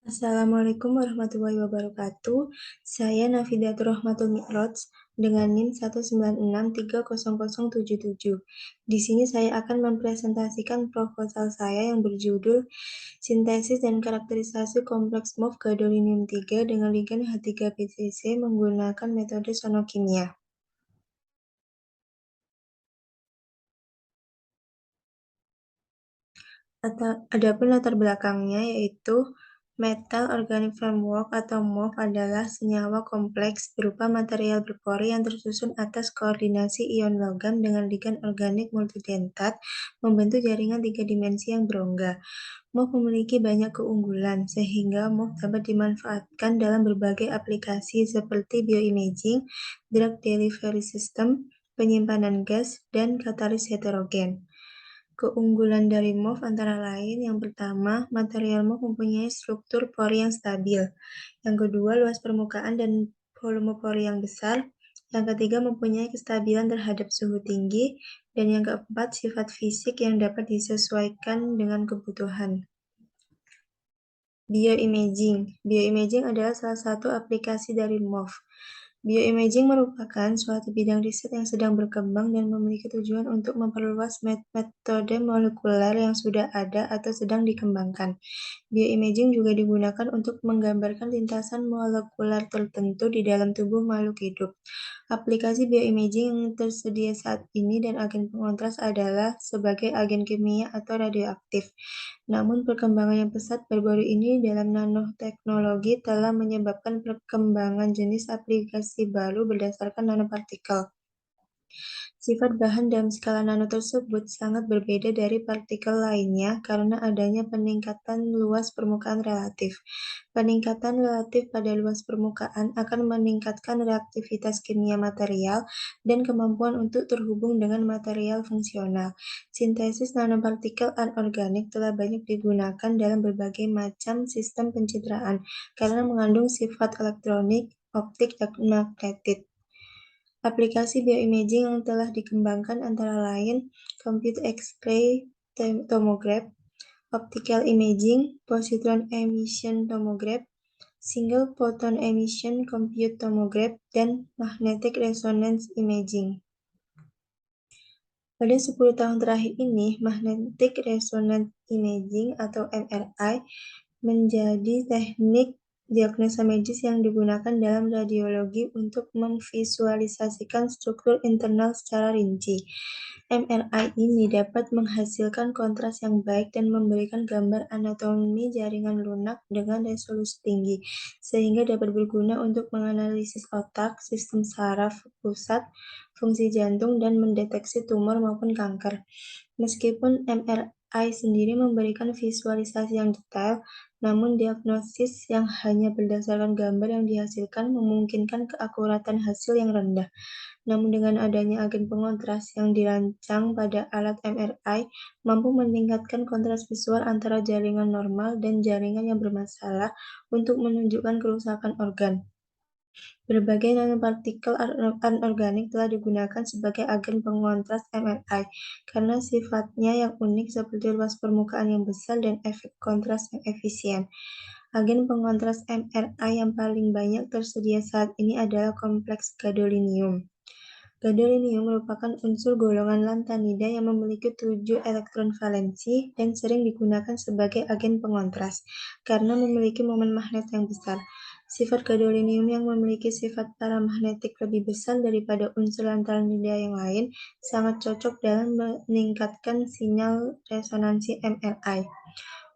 Assalamualaikum warahmatullahi wabarakatuh. Saya Nafidatul Rahmatul Mi'raj dengan NIM 196300077. Di sini saya akan mempresentasikan proposal saya yang berjudul Sintesis dan Karakterisasi Kompleks MOF Gadolinium 3 dengan ligan H3PCC menggunakan metode sonokimia. Adapun latar belakangnya yaitu Metal Organic Framework atau MOF adalah senyawa kompleks berupa material berpori yang tersusun atas koordinasi ion logam dengan ligan organik multidentat membentuk jaringan 3 dimensi yang berongga. MOF memiliki banyak keunggulan sehingga MOF dapat dimanfaatkan dalam berbagai aplikasi seperti bioimaging, drug delivery system, penyimpanan gas, dan katalis heterogen. Keunggulan dari MOF antara lain, yang pertama, material MOF mempunyai struktur pori yang stabil. Yang kedua, luas permukaan dan volume pori yang besar. Yang ketiga, mempunyai kestabilan terhadap suhu tinggi. Dan yang keempat, sifat fisik yang dapat disesuaikan dengan kebutuhan. Bioimaging. Bioimaging adalah salah satu aplikasi dari MOF. Bioimaging merupakan suatu bidang riset yang sedang berkembang dan memiliki tujuan untuk memperluas metode molekuler yang sudah ada atau sedang dikembangkan. Bioimaging juga digunakan untuk menggambarkan lintasan molekuler tertentu di dalam tubuh makhluk hidup. Aplikasi bioimaging yang tersedia saat ini dan agen pengontras adalah sebagai agen kimia atau radioaktif. Namun perkembangan yang pesat baru-baru ini dalam nanoteknologi telah menyebabkan perkembangan jenis aplikasi baru berdasarkan nanopartikel. Sifat bahan dalam skala nano tersebut sangat berbeda dari partikel lainnya karena adanya peningkatan luas permukaan relatif. Peningkatan relatif pada luas permukaan akan meningkatkan reaktivitas kimia material dan kemampuan untuk terhubung dengan material fungsional. Sintesis nanopartikel anorganik telah banyak digunakan dalam berbagai macam sistem pencitraan karena mengandung sifat elektronik, optik, dan magnetit. Aplikasi bioimaging yang telah dikembangkan antara lain Compute X-ray Tomograph, Optical Imaging, Positron Emission Tomograph, Single Photon Emission Compute Tomograph, dan Magnetic Resonance Imaging. Pada 10 tahun terakhir ini, Magnetic Resonance Imaging atau MRI menjadi teknik diagnosa medis yang digunakan dalam radiologi untuk memvisualisasikan struktur internal secara rinci. MRI ini dapat menghasilkan kontras yang baik dan memberikan gambar anatomi jaringan lunak dengan resolusi tinggi, sehingga dapat berguna untuk menganalisis otak, sistem saraf pusat, fungsi jantung, dan mendeteksi tumor maupun kanker. Meskipun MRI sendiri memberikan visualisasi yang detail, namun diagnosis yang hanya berdasarkan gambar yang dihasilkan memungkinkan keakuratan hasil yang rendah. Namun dengan adanya agen pengontras yang dirancang pada alat MRI, mampu meningkatkan kontras visual antara jaringan normal dan jaringan yang bermasalah untuk menunjukkan kerusakan organ. Berbagai nanopartikel anorganik telah digunakan sebagai agen pengontras MRI karena sifatnya yang unik seperti luas permukaan yang besar dan efek kontras yang efisien. Agen pengontras MRI yang paling banyak tersedia saat ini adalah kompleks gadolinium. Gadolinium merupakan unsur golongan lantanida yang memiliki 7 elektron valensi dan sering digunakan sebagai agen pengontras karena memiliki momen magnet yang besar. Sifat gadolinium yang memiliki sifat paramagnetik lebih besar daripada unsur lantanida yang lain sangat cocok dalam meningkatkan sinyal resonansi MRI.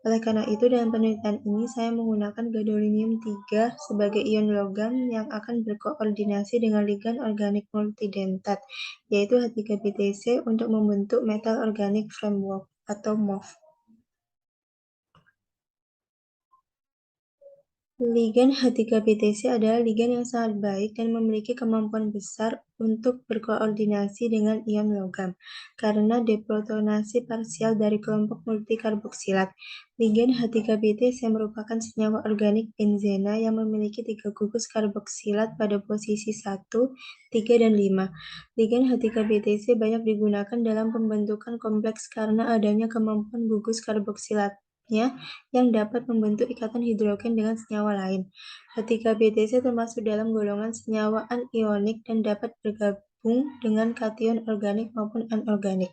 Oleh karena itu, dalam penelitian ini saya menggunakan gadolinium 3 sebagai ion logam yang akan berkoordinasi dengan ligan organik multidentat, yaitu H3PTC untuk membentuk Metal Organic Framework atau MOF. Ligan H3PTC adalah ligan yang sangat baik dan memiliki kemampuan besar untuk berkoordinasi dengan ion logam karena deprotonasi parsial dari kelompok multikarboksilat. Ligan H3PTC merupakan senyawa organik benzena yang memiliki 3 gugus karboksilat pada posisi 1, 3, dan 5. Ligan H3PTC banyak digunakan dalam pembentukan kompleks karena adanya kemampuan gugus karboksilat yang dapat membentuk ikatan hidrogen dengan senyawa lain. Ketika BTC termasuk dalam golongan senyawa anionik dan dapat bergabung dengan kation organik maupun anorganik.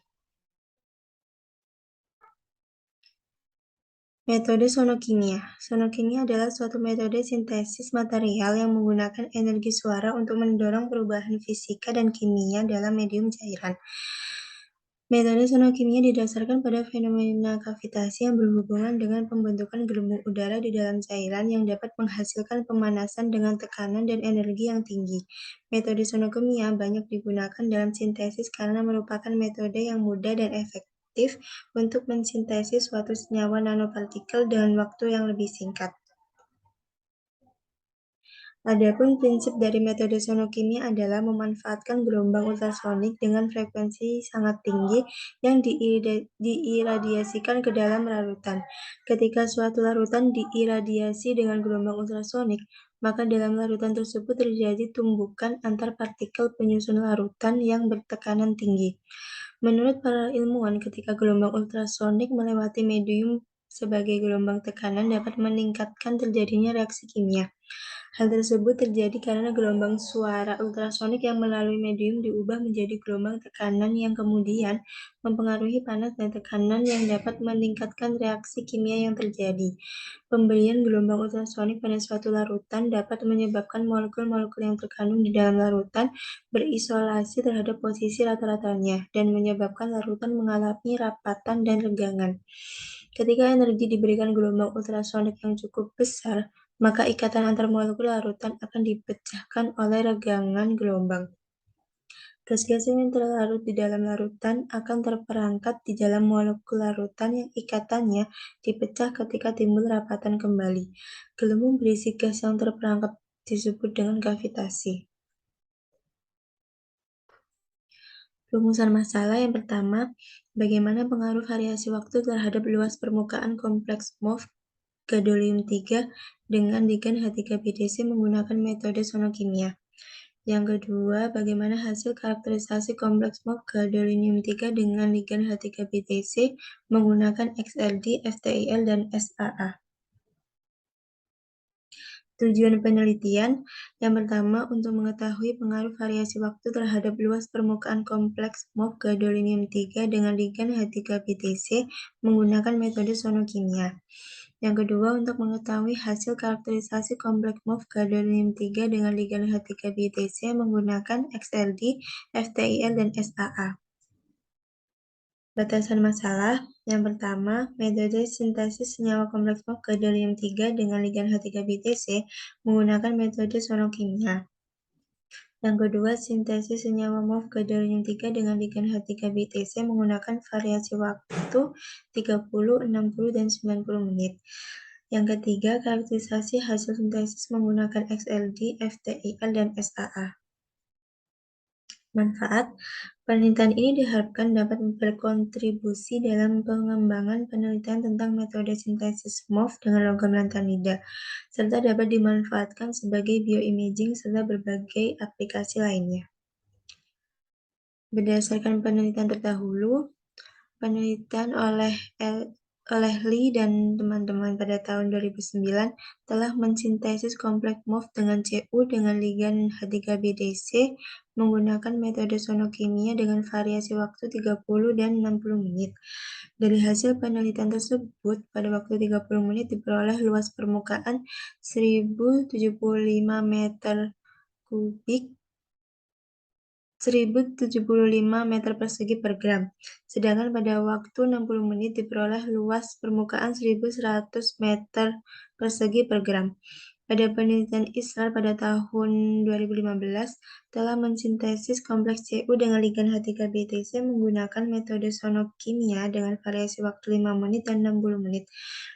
Metode sonokimia. Sonokimia adalah suatu metode sintesis material yang menggunakan energi suara untuk mendorong perubahan fisika dan kimia dalam medium cairan. Metode sonokimia didasarkan pada fenomena kavitasi yang berhubungan dengan pembentukan gelembung udara di dalam cairan yang dapat menghasilkan pemanasan dengan tekanan dan energi yang tinggi. Metode sonokimia banyak digunakan dalam sintesis karena merupakan metode yang mudah dan efektif untuk mensintesis suatu senyawa nanopartikel dengan waktu yang lebih singkat. Adapun prinsip dari metode sonokimia adalah memanfaatkan gelombang ultrasonik dengan frekuensi sangat tinggi yang diiradiasikan ke dalam larutan. Ketika suatu larutan diiradiasi dengan gelombang ultrasonik, maka dalam larutan tersebut terjadi tumbukan antar partikel penyusun larutan yang bertekanan tinggi. Menurut para ilmuwan, ketika gelombang ultrasonik melewati medium sebagai gelombang tekanan dapat meningkatkan terjadinya reaksi kimia. Hal tersebut terjadi karena gelombang suara ultrasonik yang melalui medium diubah menjadi gelombang tekanan yang kemudian mempengaruhi panas dan tekanan yang dapat meningkatkan reaksi kimia yang terjadi. Pemberian gelombang ultrasonik pada suatu larutan dapat menyebabkan molekul-molekul yang terkandung di dalam larutan berisolasi terhadap posisi rata-ratanya dan menyebabkan larutan mengalami rapatan dan regangan. Ketika energi diberikan gelombang ultrasonik yang cukup besar, maka ikatan antar molekul larutan akan dipecahkan oleh regangan gelombang. Gas-gas yang terlarut di dalam larutan akan terperangkap di dalam molekul larutan yang ikatannya dipecah ketika timbul rapatan kembali. Gelembung berisi gas yang terperangkap disebut dengan kavitasi. Rumusan masalah yang pertama, bagaimana pengaruh variasi waktu terhadap luas permukaan kompleks MOF gadolium-3 dengan ligan H3BTC menggunakan metode sonokimia. Yang kedua, bagaimana hasil karakterisasi kompleks MOF gadolium-3 dengan ligan H3BTC menggunakan XLD, FTIL, dan SAA. Tujuan penelitian yang pertama untuk mengetahui pengaruh variasi waktu terhadap luas permukaan kompleks MOF gadolium-3 dengan ligan H3BTC menggunakan metode sonokimia. Yang kedua, untuk mengetahui hasil karakterisasi kompleks MOF gadolium-3 dengan ligan H3BTC menggunakan XLD, FTIL, dan SAA. Batasan masalah yang pertama, metode sintesis senyawa kompleks MOF gadolium-3 dengan ligan H3BTC menggunakan metode sonokimia. Yang kedua, sintesis senyawa MOF gadolium-3 dengan ligan H3BTC menggunakan variasi waktu 30, 60, dan 90 menit. Yang ketiga, karakterisasi hasil sintesis menggunakan XLD, FTIL, dan SAA. Manfaat penelitian ini diharapkan dapat berkontribusi dalam pengembangan penelitian tentang metode sintesis MOF dengan logam lantanida, serta dapat dimanfaatkan sebagai bioimaging serta berbagai aplikasi lainnya. Berdasarkan penelitian terdahulu, penelitian oleh Lee dan teman-teman pada tahun 2009 telah mensintesis kompleks MOF dengan Cu dengan ligan H3BTC menggunakan metode sonokimia dengan variasi waktu 30 dan 60 menit. Dari hasil penelitian tersebut, pada waktu 30 menit diperoleh luas permukaan 1075 meter kubik 1075 meter persegi per gram, sedangkan pada waktu 60 menit diperoleh luas permukaan 1100 meter persegi per gram. Pada penelitian Israel pada tahun 2015 telah mensintesis kompleks Cu dengan ligan H3BTC menggunakan metode sonokimia dengan variasi waktu 5 menit dan 60 menit.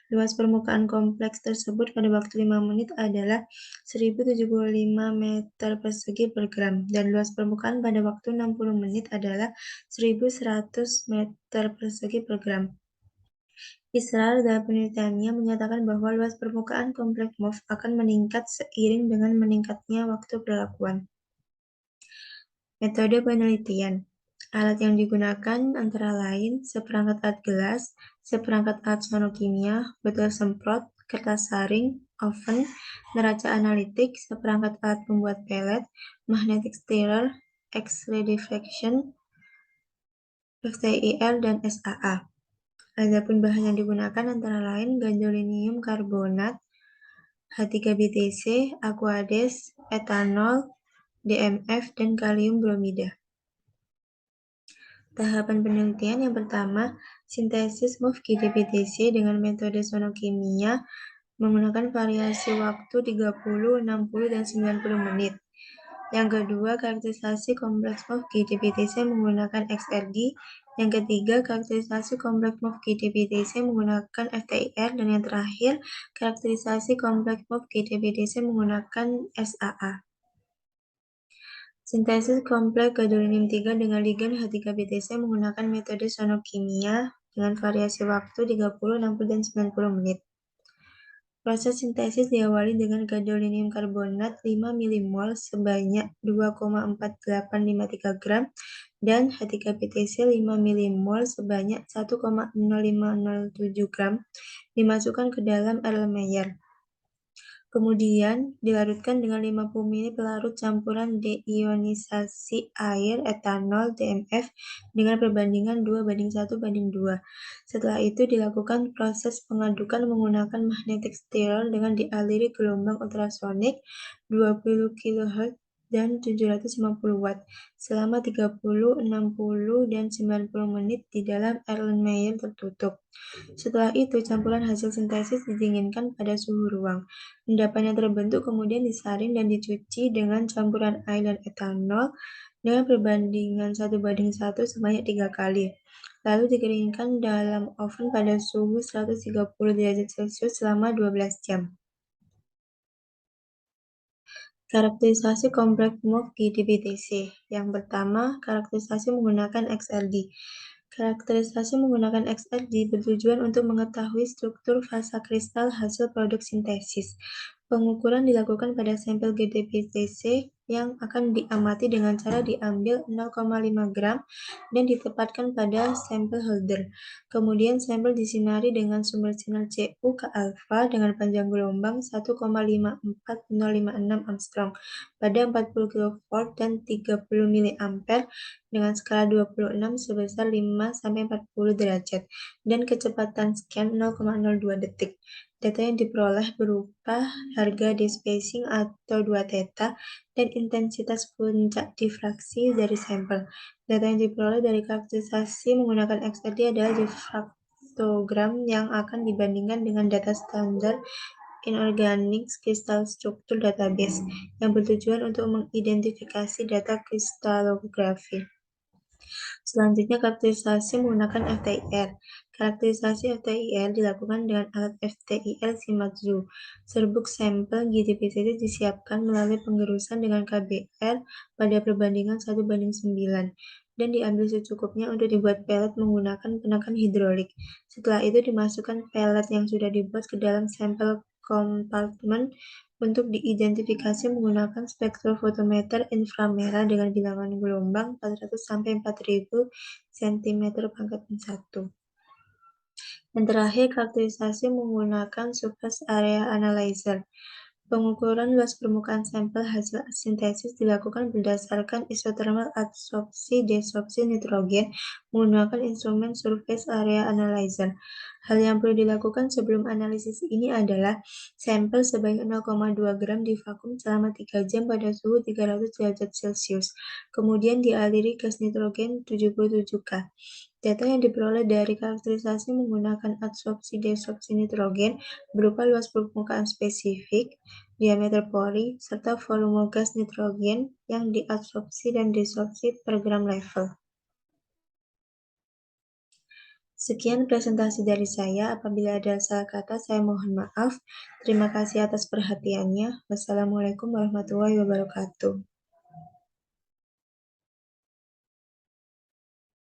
Luas permukaan kompleks tersebut pada waktu 5 menit adalah 1075 meter persegi per gram dan luas permukaan pada waktu 60 menit adalah 1100 meter persegi per gram. Israel dalam penelitiannya menyatakan bahwa luas permukaan kompleks MOF akan meningkat seiring dengan meningkatnya waktu perlakuan. Metode penelitian. Alat yang digunakan antara lain seperangkat alat gelas, seperangkat alat sonokimia, botol semprot, kertas saring, oven, neraca analitik, seperangkat alat pembuat pelet, magnetic stirrer, X-ray diffraction, FTIR, dan SAA. Adapun bahan yang digunakan antara lain gadolinium karbonat, H3BTC, Aquades, etanol, DMF, dan kalium bromida. Tahapan penelitian yang pertama, sintesis MOF-GDBTC dengan metode sonokimia menggunakan variasi waktu 30, 60, dan 90 menit. Yang kedua, karakterisasi kompleks MOF-GDBTC menggunakan XRD. Yang ketiga, karakterisasi kompleks MOF-GDBTC menggunakan FTIR. Dan yang terakhir, karakterisasi kompleks MOF-GDBTC menggunakan SAA. Sintesis kompleks gadolinium 3 dengan ligan H3BTC menggunakan metode sonokimia dengan variasi waktu 30, 60, dan 90 menit. Proses sintesis diawali dengan gadolinium karbonat 5 mmol sebanyak 2,4853 gram dan H3BTC 5 mmol sebanyak 1,0507 gram dimasukkan ke dalam Erlenmeyer. Kemudian dilarutkan dengan 50 ml pelarut campuran deionisasi air etanol DMF dengan perbandingan 2:1:2. Setelah itu dilakukan proses pengadukan menggunakan magnetic stirrer dengan dialiri gelombang ultrasonik 20 kHz dan 750 watt selama 30, 60, dan 90 menit di dalam Erlenmeyer tertutup. Setelah itu, campuran hasil sintesis didinginkan pada suhu ruang. Endapan yang terbentuk kemudian disaring dan dicuci dengan campuran air dan etanol dengan perbandingan 1:1 sebanyak 3 kali. Lalu dikeringkan dalam oven pada suhu 130 derajat Celcius selama 12 jam. Karakterisasi kompleks MOF-GDBTC. Yang pertama, karakterisasi menggunakan XRD. Karakterisasi menggunakan XRD bertujuan untuk mengetahui struktur fasa kristal hasil produk sintesis. Pengukuran dilakukan pada sampel GDBTC yang akan diamati dengan cara diambil 0,5 gram dan ditempatkan pada sampel holder. Kemudian sampel disinari dengan sumber sinar Cu ke alfa dengan panjang gelombang 1,54056 Armstrong pada 40 kV dan 30 mA dengan skala 26 sebesar 5-40 derajat dan kecepatan scan 0,02 detik. Data yang diperoleh berupa harga despacing atau 2 theta dan intensitas puncak difraksi dari sampel. Data yang diperoleh dari karakterisasi menggunakan XRD adalah difraktogram yang akan dibandingkan dengan data standar Inorganic Crystal Structure Database yang bertujuan untuk mengidentifikasi data kristalografi. Selanjutnya, karakterisasi menggunakan FTIR. Karakterisasi FTIR dilakukan dengan alat FTIR Shimadzu. Serbuk sampel GDBTC disiapkan melalui penggerusan dengan KBR pada perbandingan 1:9 dan diambil secukupnya untuk dibuat pelet menggunakan penekan hidrolik. Setelah itu dimasukkan pelet yang sudah dibuat ke dalam sampel kompartemen untuk diidentifikasi menggunakan spektrofotometer inframerah dengan bilangan gelombang 400-4000 cm/1. Yang terakhir, karakterisasi menggunakan surface area analyzer. Pengukuran luas permukaan sampel hasil sintesis dilakukan berdasarkan isothermal adsorpsi-desorpsi nitrogen menggunakan instrumen surface area analyzer. Hal yang perlu dilakukan sebelum analisis ini adalah sampel sebanyak 0,2 gram divakum selama 3 jam pada suhu 300 derajat Celcius, kemudian dialiri gas nitrogen 77 K. Data yang diperoleh dari karakterisasi menggunakan adsorpsi-desorpsi nitrogen berupa luas permukaan spesifik, diameter pori, serta volume gas nitrogen yang diadsorpsi dan desorpsi per gram level. Sekian presentasi dari saya. Apabila ada salah kata, saya mohon maaf. Terima kasih atas perhatiannya. Wassalamualaikum warahmatullahi wabarakatuh.